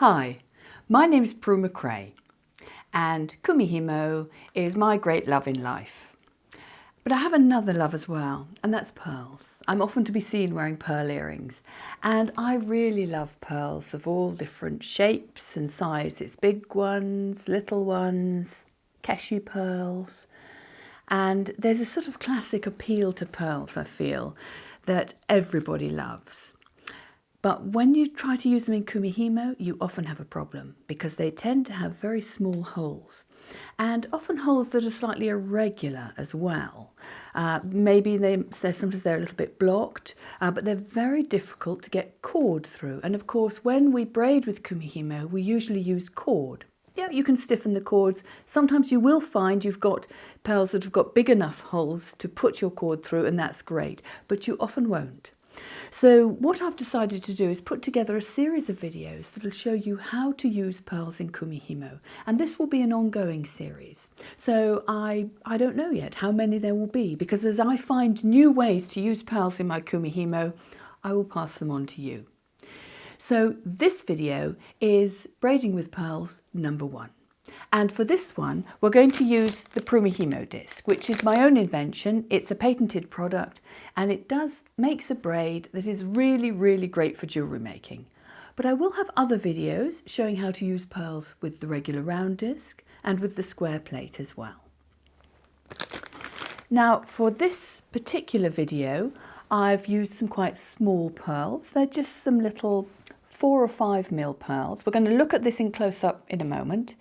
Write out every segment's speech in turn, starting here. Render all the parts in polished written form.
Hi, my name is Prumihimo and kumihimo is my great love in life. But I have another love as well, and that's pearls. I'm often to be seen wearing pearl earrings, and I really love pearls of all different shapes and sizes, big ones, little ones, cashew pearls. And there's a sort of classic appeal to pearls, I feel, that everybody loves. But when you try to use them in kumihimo, you often have a problem because they tend to have very small holes, and often holes that are slightly irregular as well. Maybe sometimes they're a little bit blocked, but they're very difficult to get cord through. And of course, when we braid with kumihimo, we usually use cord. Yeah, you can stiffen the cords. Sometimes you will find you've got pearls that have got big enough holes to put your cord through, and that's great, but you often won't. So what I've decided to do is put together a series of videos that will show you how to use pearls in kumihimo, and this will be an ongoing series. So I don't know yet how many there will be, because as I find new ways to use pearls in my kumihimo, I will pass them on to you. So this video is braiding with pearls number 1. And for this one, we're going to use the Prumihimo disc, which is my own invention. It's a patented product, and it makes a braid that is really, really great for jewellery making. But I will have other videos showing how to use pearls with the regular round disc and with the square plate as well. Now, for this particular video, I've used some quite small pearls. They're just some little 4 or 5 mil pearls. We're going to look at this in close-up in a moment.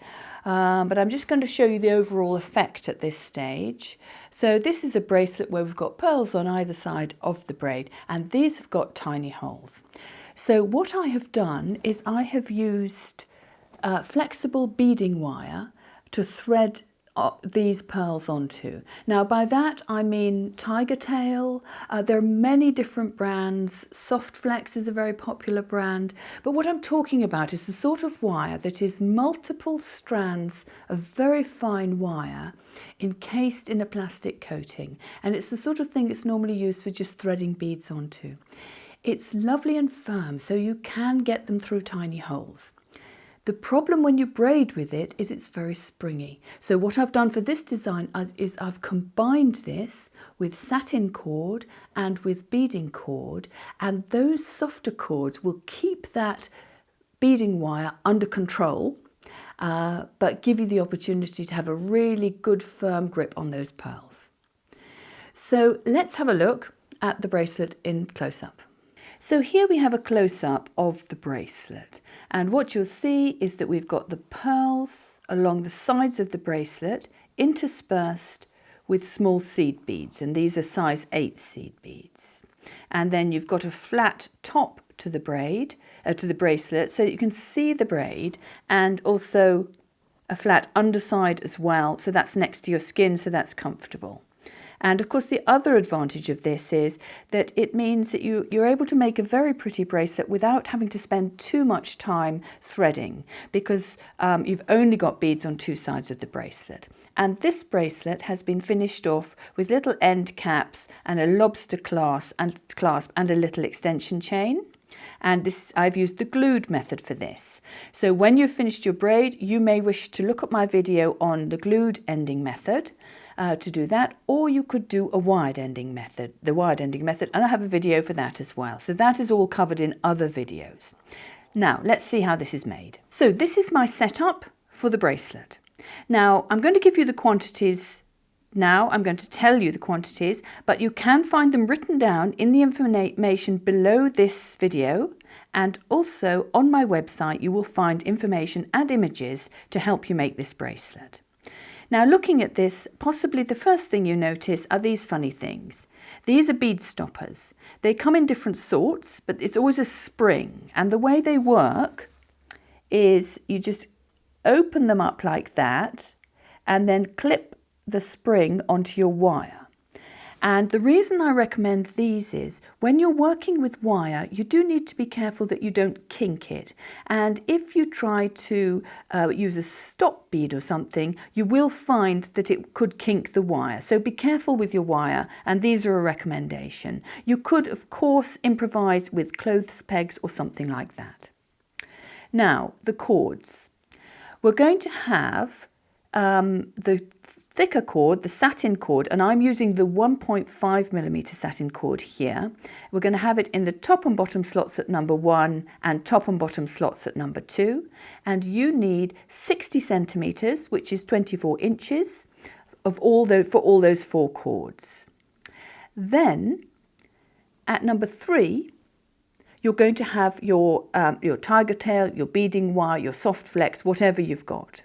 But I'm just going to show you the overall effect at this stage. So this is a bracelet where we've got pearls on either side of the braid, and these have got tiny holes. So what I have done is I have used flexible beading wire to thread these pearls onto. Now by that I mean tiger tail. There are many different brands. Soft Flex is a very popular brand, but what I'm talking about is the sort of wire that is multiple strands of very fine wire encased in a plastic coating, and it's the sort of thing that's normally used for just threading beads onto. It's lovely and firm, so you can get them through tiny holes. The problem when you braid with it is it's very springy. So what I've done for this design is I've combined this with Satin Cord and with Beading Cord, and those softer cords will keep that beading wire under control, but give you the opportunity to have a really good firm grip on those pearls. So let's have a look at the bracelet in close-up. So here we have a close-up of the bracelet, and what you'll see is that we've got the pearls along the sides of the bracelet interspersed with small seed beads, and these are size 8 seed beads. And then you've got a flat top to the bracelet, so you can see the braid, and also a flat underside as well, so that's next to your skin, so that's comfortable. And of course the other advantage of this is that it means that you're able to make a very pretty bracelet without having to spend too much time threading, because you've only got beads on 2 sides of the bracelet. And this bracelet has been finished off with little end caps and a lobster clasp and a little extension chain. And I've used the glued method for this. So when you've finished your braid, you may wish to look at my video on the glued ending method to do that, or you could do a wired ending method, and I have a video for that as well. So that is all covered in other videos. Now let's see how this is made. So this is my setup for the bracelet. Now I'm going to give you the quantities now. I'm going to tell you the quantities, but you can find them written down in the information below this video, and also on my website you will find information and images to help you make this bracelet. Now looking at this, possibly the first thing you notice are these funny things. These are bead stoppers. They come in different sorts, but it's always a spring, and the way they work is you just open them up like that and then clip the spring onto your wire. And the reason I recommend these is when you're working with wire, you do need to be careful that you don't kink it. And if you try to use a stop bead or something, you will find that it could kink the wire. So be careful with your wire, and these are a recommendation. You could, of course, improvise with clothes pegs or something like that. Now, the cords. We're going to have the thicker cord, the satin cord, and I'm using the 1.5mm satin cord here. We're going to have it in the top and bottom slots at number 1 and top and bottom slots at number 2. And you need 60 centimetres, which is 24 inches, for all those 4 cords. Then, at number 3, you're going to have your tiger tail, your beading wire, your soft flex, whatever you've got.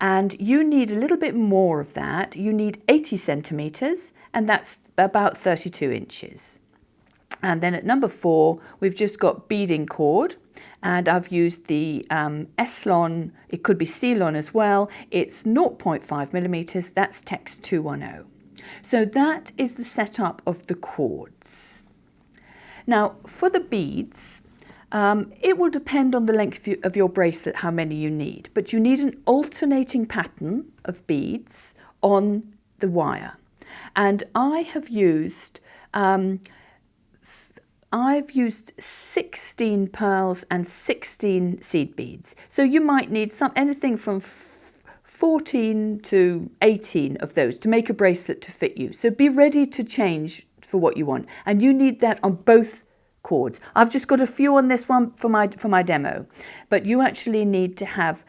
And you need a little bit more of that. You need 80 centimetres, and that's about 32 inches. And then at number 4, we've just got beading cord, and I've used the Eslon, it could be Ceylon as well. It's 0.5mm, that's Tex 210. So that is the setup of the cords. Now, for the beads, it will depend on the length of your bracelet how many you need, but you need an alternating pattern of beads on the wire. And I have used, I've used 16 pearls and 16 seed beads. So you might need anything from 14 to 18 of those to make a bracelet to fit you. So be ready to change for what you want. And you need that on both cords. I've just got a few on this one for my demo, but you actually need to have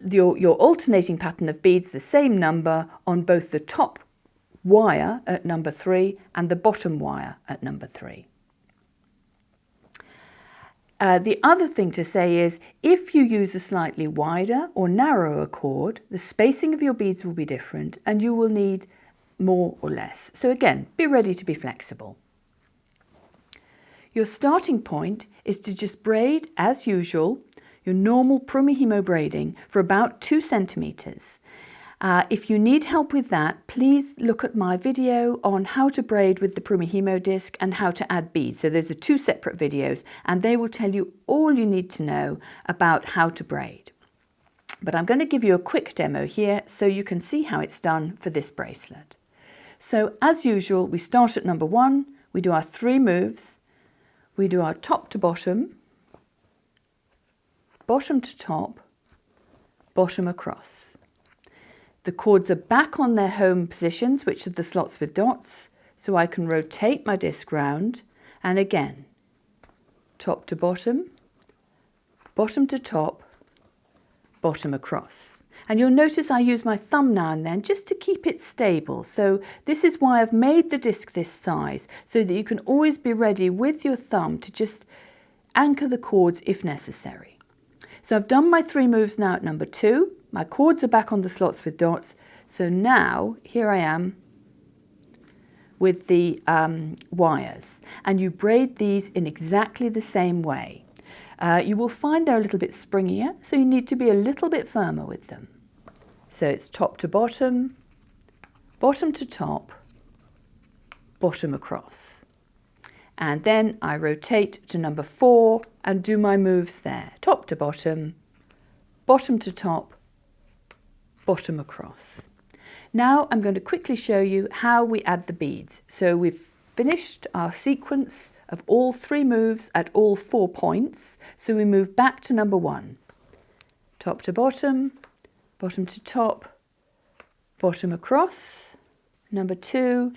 your alternating pattern of beads, the same number on both the top wire at number 3 and the bottom wire at number 3. The other thing to say is, if you use a slightly wider or narrower cord, the spacing of your beads will be different and you will need more or less. So again, be ready to be flexible. Your starting point is to just braid, as usual, your normal Prumihimo braiding for about 2 centimetres. If you need help with that, please look at my video on how to braid with the Prumihimo disc and how to add beads. So those are 2 separate videos, and they will tell you all you need to know about how to braid. But I'm going to give you a quick demo here so you can see how it's done for this bracelet. So as usual, we start at number 1, we do our 3 moves. We do our top to bottom, bottom to top, bottom across. The cords are back on their home positions, which are the slots with dots, so I can rotate my disc round, and again, top to bottom to top, bottom across. And you'll notice I use my thumb now and then just to keep it stable. So this is why I've made the disc this size, so that you can always be ready with your thumb to just anchor the cords if necessary. So I've done my 3 moves now at number 2. My cords are back on the slots with dots. So now here I am with the wires. And you braid these in exactly the same way. You will find they're a little bit springier, so you need to be a little bit firmer with them. So it's top to bottom, bottom to top, bottom across. And then I rotate to number 4 and do my moves there. Top to bottom to top, bottom across. Now I'm going to quickly show you how we add the beads. So we've finished our sequence of all 3 moves at all 4 points. So we move back to number 1. Top to bottom to top, bottom across. Number 2,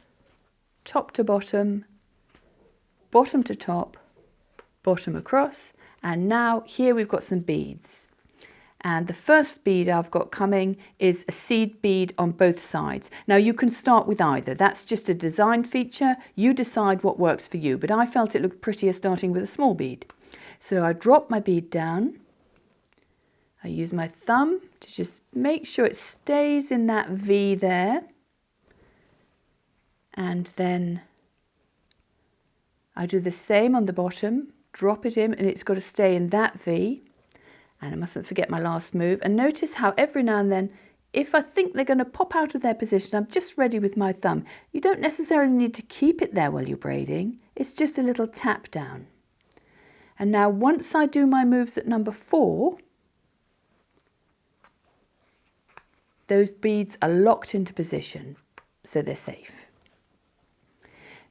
top to bottom to top, bottom across. And now here we've got some beads. And the first bead I've got coming is a seed bead on both sides. Now you can start with either. That's just a design feature. You decide what works for you. But I felt it looked prettier starting with a small bead. So I drop my bead down. I use my thumb to just make sure it stays in that V there. And then I do the same on the bottom, drop it in, and it's got to stay in that V. And I mustn't forget my last move. And notice how every now and then, if I think they're going to pop out of their position, I'm just ready with my thumb. You don't necessarily need to keep it there while you're braiding. It's just a little tap down. And now once I do my moves at number 4, those beads are locked into position, so they're safe.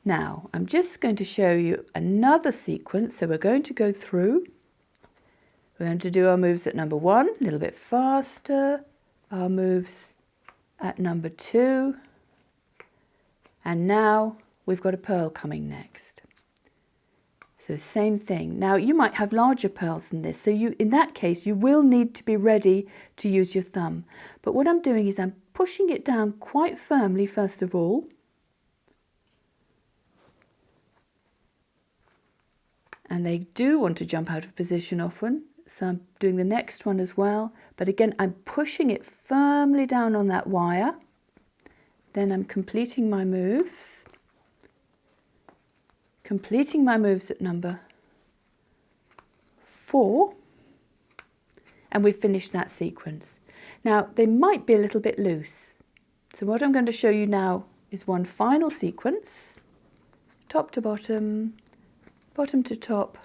Now, I'm just going to show you another sequence. So we're going to go through We're going to do our moves at number 1, a little bit faster, our moves at number 2, and now we've got a pearl coming next. So same thing. Now you might have larger pearls than this, so in that case you will need to be ready to use your thumb. But what I'm doing is I'm pushing it down quite firmly first of all, and they do want to jump out of position often, so I'm doing the next one as well. But again, I'm pushing it firmly down on that wire. Then I'm completing my moves. Completing my moves at number 4. And we've finished that sequence. Now, they might be a little bit loose. So what I'm going to show you now is one final sequence. Top to bottom, bottom to top,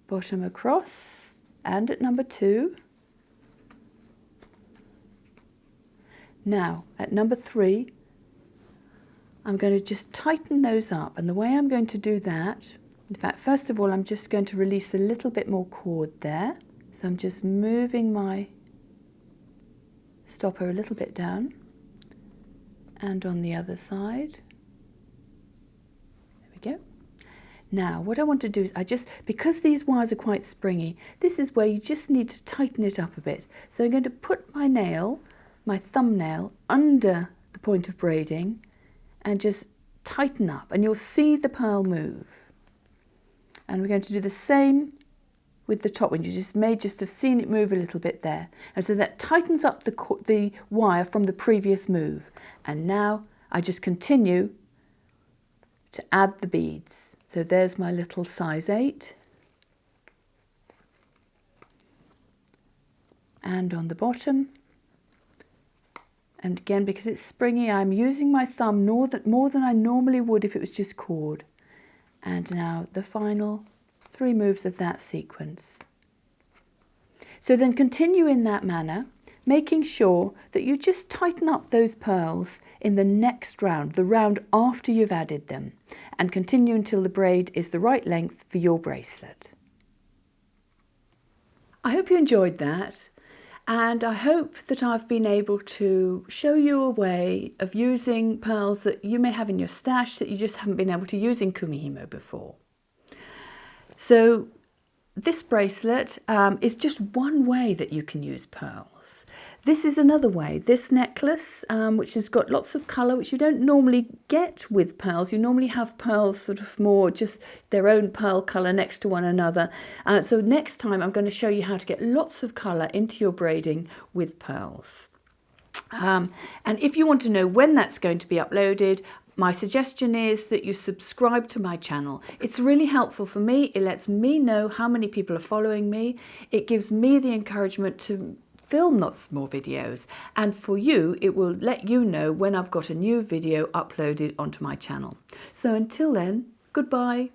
bottom across. And at number 2. Now, at number 3, I'm going to just tighten those up. And the way I'm going to do that, in fact, first of all, I'm just going to release a little bit more cord there. So I'm just moving my stopper a little bit down. And on the other side. There we go. Now, what I want to do is because these wires are quite springy, this is where you just need to tighten it up a bit. So I'm going to put my nail, my thumbnail, under the point of braiding and just tighten up, and you'll see the pearl move. And we're going to do the same with the top one. You may just have seen it move a little bit there. And so that tightens up the wire from the previous move. And now I just continue to add the beads. So there's my little size 8. And on the bottom. And again, because it's springy, I'm using my thumb more than I normally would if it was just cord. And now the final 3 moves of that sequence. So then continue in that manner, making sure that you just tighten up those pearls in the next round, the round after you've added them, and continue until the braid is the right length for your bracelet. I hope you enjoyed that, and I hope that I've been able to show you a way of using pearls that you may have in your stash that you just haven't been able to use in kumihimo before. So this bracelet is just one way that you can use pearls. This is another way. This necklace, which has got lots of colour, which you don't normally get with pearls. You normally have pearls sort of more just their own pearl colour next to one another. So next time I'm going to show you how to get lots of colour into your braiding with pearls. And if you want to know when that's going to be uploaded, my suggestion is that you subscribe to my channel. It's really helpful for me. It lets me know how many people are following me. It gives me the encouragement to film lots more videos, and for you it will let you know when I've got a new video uploaded onto my channel. So until then, goodbye.